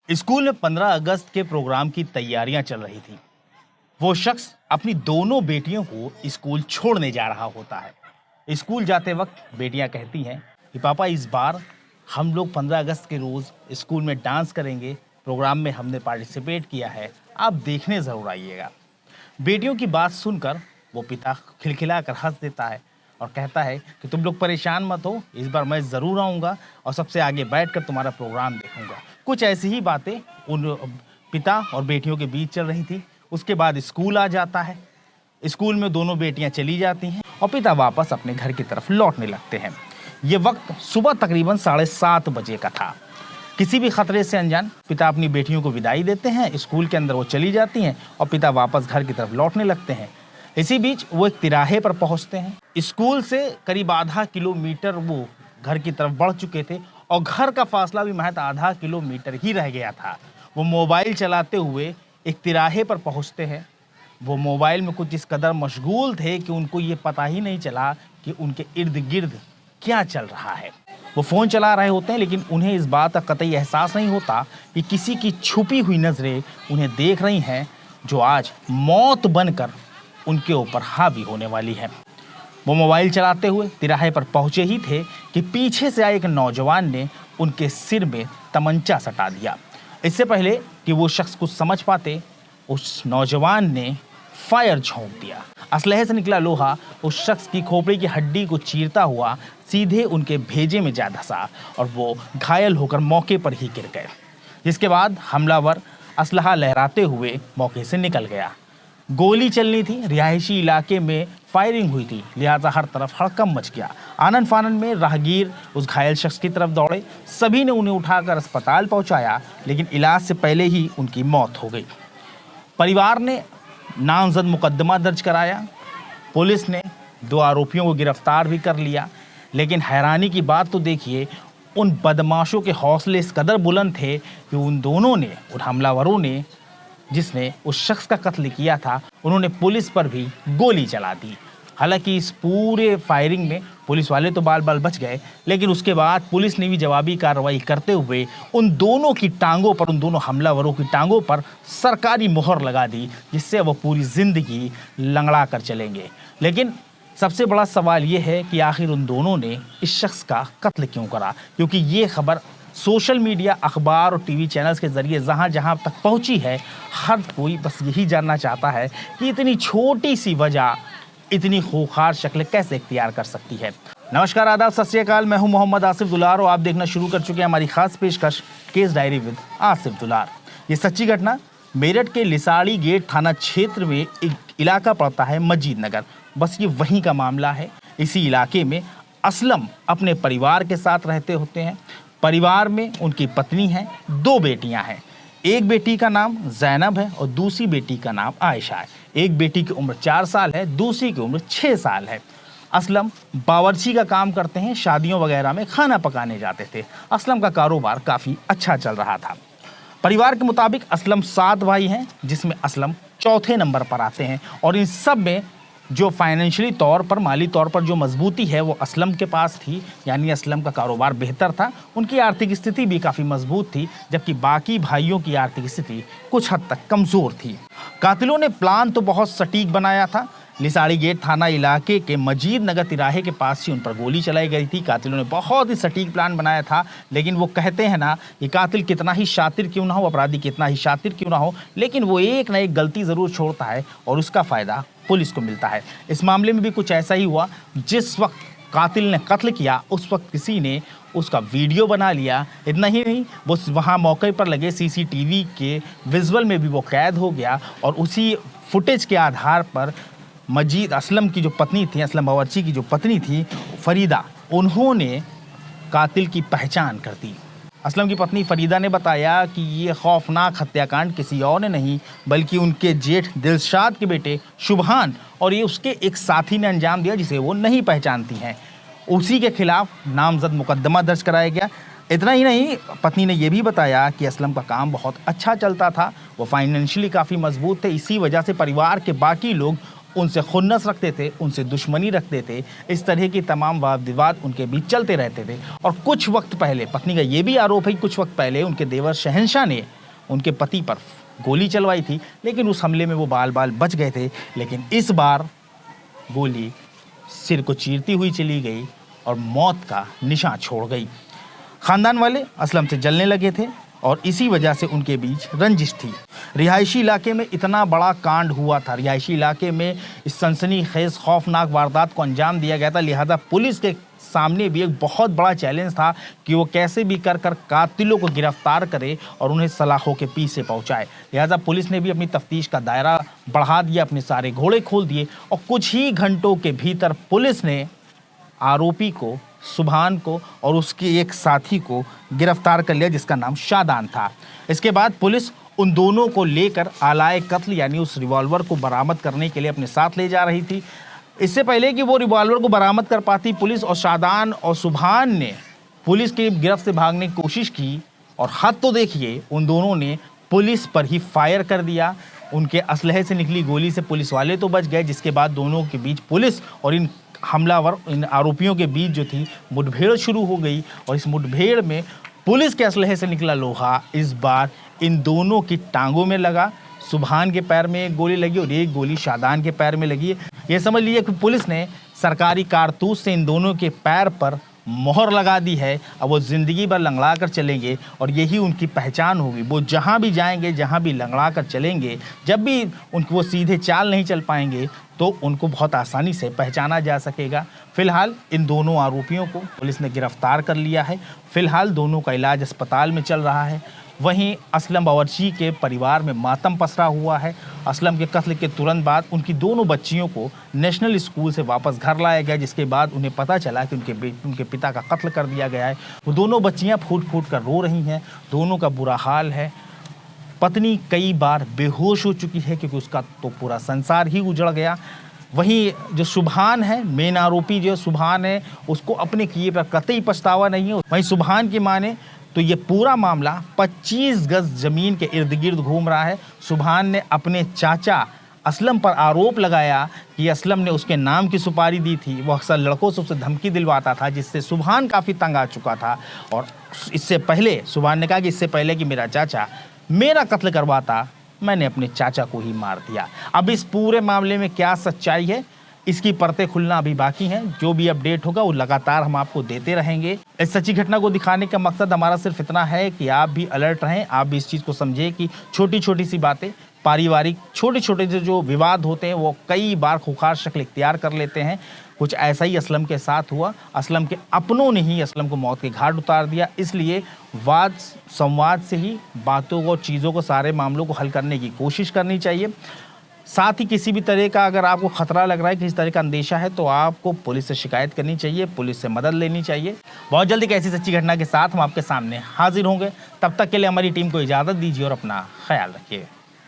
School में 15 अगस्त के programme की तैयारियां चल रही थी। वो शख्स अपनी दोनों बेटियों को स्कूल छोड़ने जा रहा होता है। स्कूल जाते वक्त बेटियां कहती हैं कि पापा इस बार हम लोग 15 अगस्त के रोज स्कूल में डांस करेंगे, प्रोग्राम में हमने पार्टिसिपेट किया है, आप देखने जरूर आइएगा। बेटियों की बात सुनकर वो पिता खिलखिला कर हंस देता है और कहता है कि तुम लोग परेशान मत हो, इस बार मैं ज़रूर आऊँगा और सबसे आगे बैठकर तुम्हारा प्रोग्राम देखूंगा। कुछ ऐसी ही बातें उन पिता और बेटियों के बीच चल रही थी। उसके बाद स्कूल आ जाता है। स्कूल में दोनों बेटियां चली जाती हैं और पिता वापस अपने घर की तरफ लौटने लगते हैं। ये वक्त सुबह तकरीबन 7:30 बजे का था। किसी भी खतरे से अनजान पिता अपनी बेटियों को विदाई देते हैं। स्कूल के अंदर वो चली जाती हैं और पिता वापस घर की तरफ लौटने लगते हैं। इसी बीच वो एक तिराहे पर पहुंचते हैं। स्कूल से करीब आधा किलोमीटर वो घर की तरफ बढ़ चुके थे और घर का फासला भी महज आधा किलोमीटर ही रह गया था। वो मोबाइल चलाते हुए एक तिराहे पर पहुंचते हैं। वो मोबाइल में कुछ इस कदर मशगूल थे कि उनको ये पता ही नहीं चला कि उनके इर्द गिर्द क्या चल रहा है। वो फ़ोन चला रहे होते हैं, लेकिन उन्हें इस बात का कतई एहसास नहीं होता कि किसी की छुपी हुई नज़रें उन्हें देख रही हैं, जो आज मौत बनकर उनके ऊपर हावी होने वाली है। वो मोबाइल चलाते हुए तिराहे पर पहुंचे ही थे कि पीछे से आए एक नौजवान ने उनके सिर में तमंचा सटा दिया। इससे पहले कि वो शख्स कुछ समझ पाते, उस नौजवान ने फायर झोंक दिया। असलहे से निकला लोहा उस शख्स की खोपड़ी की हड्डी को चीरता हुआ सीधे उनके भेजे में जा धंसा और वो घायल होकर मौके पर ही गिर गए। जिसके बाद हमलावर असलहा लहराते हुए मौके से निकल गया। गोली चलनी थी, रिहायशी इलाके में फायरिंग हुई थी, लिहाजा हर तरफ हड़कंप मच गया। आनन फानन में राहगीर उस घायल शख्स की तरफ दौड़े। सभी ने उन्हें उठाकर अस्पताल पहुंचाया, लेकिन इलाज से पहले ही उनकी मौत हो गई। परिवार ने नामजद मुकदमा दर्ज कराया। पुलिस ने 2 आरोपियों को गिरफ्तार भी कर लिया। लेकिन हैरानी की बात तो देखिए, उन बदमाशों के हौसले इस कदर बुलंद थे कि उन दोनों ने, उन हमलावरों ने जिसने उस शख्स का कत्ल किया था, उन्होंने पुलिस पर भी गोली चला दी। हालांकि इस पूरे फायरिंग में पुलिस वाले तो बाल बाल बच गए, लेकिन उसके बाद पुलिस ने भी जवाबी कार्रवाई करते हुए उन दोनों की टांगों पर, उन दोनों हमलावरों की टांगों पर सरकारी मोहर लगा दी, जिससे वो पूरी जिंदगी लंगड़ा कर चलेंगे। लेकिन सबसे बड़ा सवाल ये है कि आखिर उन दोनों ने इस शख्स का कत्ल क्यों करा, क्योंकि ये खबर सोशल मीडिया, अखबार और टीवी चैनल्स के ज़रिए जहाँ तक पहुँची है, हर कोई बस यही जानना चाहता है कि इतनी छोटी सी वजह इतनी खूंखार शक्ल कैसे इख्तियार कर सकती है। नमस्कार, आदाब, सत श्री अकाल। मैं हूं मोहम्मद आसिफ दुलार और आप देखना शुरू कर चुके हैं हमारी खास पेशकश केस डायरी विद आसिफ दुलार। ये सच्ची घटना मेरठ के लिसाड़ी गेट थाना क्षेत्र में एक इलाका पड़ता है मजीद नगर। बस ये वहीं का मामला है। इसी इलाके में असलम अपने परिवार के साथ रहते होते हैं। परिवार में उनकी पत्नी है, 2 बेटियां हैं। एक बेटी का नाम जैनब है और दूसरी बेटी का नाम आयशा है। एक बेटी की उम्र 4 साल है, दूसरी की उम्र 6 साल है। असलम बावर्ची का काम करते हैं, शादियों वगैरह में खाना पकाने जाते थे। असलम का कारोबार काफ़ी अच्छा चल रहा था। परिवार के मुताबिक असलम 7 भाई हैं, जिसमें असलम चौथे नंबर पर आते हैं और इन सब में जो फाइनेंशियली तौर पर, माली तौर पर जो मजबूती है वो असलम के पास थी। यानी असलम का कारोबार बेहतर था, उनकी आर्थिक स्थिति भी काफ़ी मजबूत थी, जबकि बाकी भाइयों की आर्थिक स्थिति कुछ हद तक कमज़ोर थी। कातिलों ने प्लान तो बहुत सटीक बनाया था। लिसाड़ी गेट थाना इलाके के मजीद नगर तिराहे के पास ही उन पर गोली चलाई गई थी। कातिलों ने बहुत ही सटीक प्लान बनाया था, लेकिन वो कहते हैं ना, ये कातिल कितना ही शातिर क्यों ना हो, अपराधी कितना ही शातिर क्यों ना हो, लेकिन वो एक ना एक गलती ज़रूर छोड़ता है और उसका फ़ायदा पुलिस को मिलता है। इस मामले में भी कुछ ऐसा ही हुआ। जिस वक्त कातिल ने कत्ल किया, उस वक्त किसी ने उसका वीडियो बना लिया। इतना ही नहीं, वो वहाँ मौके पर लगे CCTV के विजुअल में भी वो कैद हो गया और उसी फुटेज के आधार पर मजीद असलम की जो पत्नी थी, असलम बावर्ची की जो पत्नी थी फरीदा, उन्होंने कातिल की पहचान कर दी। असलम की पत्नी फरीदा ने बताया कि ये खौफनाक हत्याकांड किसी और ने नहीं, बल्कि उनके जेठ दिलशाद के बेटे शुभान और ये उसके एक साथी ने अंजाम दिया, जिसे वो नहीं पहचानती हैं। उसी के खिलाफ नामजद मुकदमा दर्ज कराया गया। इतना ही नहीं, पत्नी ने यह भी बताया कि असलम का काम बहुत अच्छा चलता था, वो फाइनेंशियली काफ़ी मजबूत थे। इसी वजह से परिवार के बाकी लोग उनसे खुन्नस रखते थे, उनसे दुश्मनी रखते थे। इस तरह की तमाम वाद विवाद उनके बीच चलते रहते थे। और कुछ वक्त पहले, पत्नी का ये भी आरोप है कि कुछ वक्त पहले उनके देवर शहंशाह ने उनके पति पर गोली चलवाई थी, लेकिन उस हमले में वो बाल बाल बच गए थे। लेकिन इस बार गोली सिर को चीरती हुई चली गई और मौत का निशान छोड़ गई। खानदान वाले असलम से जलने लगे थे और इसी वजह से उनके बीच रंजिश थी। रिहायशी इलाके में इतना बड़ा कांड हुआ था, रिहायशी इलाके में इस सनसनीखेज खौफनाक वारदात को अंजाम दिया गया था, लिहाजा पुलिस के सामने भी एक बहुत बड़ा चैलेंज था कि वो कैसे भी कर कातिलों को गिरफ्तार करे और उन्हें सलाखों के पीछे पहुंचाए। लिहाजा पुलिस ने भी अपनी तफ्तीश का दायरा बढ़ा दिया, अपने सारे घोड़े खोल दिए और कुछ ही घंटों के भीतर पुलिस ने आरोपी को, सुभान को और उसके एक साथी को गिरफ्तार कर लिया जिसका नाम शादान था। इसके बाद पुलिस उन दोनों को लेकर आलाए कत्ल यानी उस रिवॉल्वर को बरामद करने के लिए अपने साथ ले जा रही थी। इससे पहले कि वो रिवॉल्वर को बरामद कर पाती, पुलिस और शादान और सुभान ने पुलिस की गिरफ्त से भागने की कोशिश की और हद तो देखिए, उन दोनों ने पुलिस पर ही फायर कर दिया। उनके असलहे से निकली गोली से पुलिस वाले तो बच गए, जिसके बाद दोनों के बीच पुलिस और इन हमलावर, इन आरोपियों के बीच जो थी मुठभेड़ शुरू हो गई और इस मुठभेड़ में पुलिस के असलहे से निकला लोहा इस बार इन दोनों की टांगों में लगा। सुभान के पैर में एक गोली लगी और एक गोली शादान के पैर में लगी। ये समझ लीजिए कि पुलिस ने सरकारी कारतूस से इन दोनों के पैर पर मोहर लगा दी है। अब वो ज़िंदगी भर लंगड़ा कर चलेंगे और यही उनकी पहचान होगी। वो जहाँ भी जाएंगे, जहाँ भी लंगड़ा कर चलेंगे, जब भी उनको वो सीधे चाल नहीं चल पाएंगे तो उनको बहुत आसानी से पहचाना जा सकेगा। फिलहाल इन दोनों आरोपियों को पुलिस ने गिरफ्तार कर लिया है। फिलहाल दोनों का इलाज अस्पताल में चल रहा है। वहीं असलम बावर्ची के परिवार में मातम पसरा हुआ है। असलम के कत्ल के तुरंत बाद उनकी दोनों बच्चियों को नेशनल स्कूल से वापस घर लाया गया, जिसके बाद उन्हें पता चला कि उनके पिता का कत्ल कर दिया गया है। वो दोनों बच्चियां फूट फूट कर रो रही हैं। दोनों का बुरा हाल है। पत्नी कई बार बेहोश हो चुकी है क्योंकि उसका तो पूरा संसार ही उजड़ गया। वहीं जो सुभान है, मेन आरोपी जो सुभान है, उसको अपने किए पर कतई पछतावा नहीं है। वहीं सुभान की माने तो ये पूरा मामला 25 गज जमीन के इर्द गिर्द घूम रहा है। सुभान ने अपने चाचा असलम पर आरोप लगाया कि असलम ने उसके नाम की सुपारी दी थी। वो अक्सर लड़कों से उससे धमकी दिलवाता था, जिससे सुभान काफ़ी तंग आ चुका था। और इससे पहले सुभान ने कहा कि इससे पहले कि मेरा चाचा मेरा कत्ल करवाता, मैंने अपने चाचा को ही मार दिया। अब इस पूरे मामले में क्या सच्चाई है, इसकी परतें खुलना अभी बाकी हैं। जो भी अपडेट होगा वो लगातार हम आपको देते रहेंगे। इस सच्ची घटना को दिखाने का मकसद हमारा सिर्फ इतना है कि आप भी अलर्ट रहें, आप भी इस चीज़ को समझें कि छोटी छोटी सी बातें, पारिवारिक छोटे छोटे जो विवाद होते हैं वो कई बार खुखार शक्ल इख्तियार कर लेते हैं। कुछ ऐसा ही असलम के साथ हुआ। असलम के अपनों ने ही असलम को मौत के घाट उतार दिया। इसलिए वाद संवाद से ही बातों को, चीज़ों को, सारे मामलों को हल करने की कोशिश करनी चाहिए। साथ ही किसी भी तरह का अगर आपको खतरा लग रहा है, किसी तरह का अंदेशा है, तो आपको पुलिस से शिकायत करनी चाहिए, पुलिस से मदद लेनी चाहिए। बहुत जल्दी एक ऐसी सच्ची घटना के साथ हम आपके सामने हाजिर होंगे। तब तक के लिए हमारी टीम को इजाज़त दीजिए और अपना ख्याल रखिए।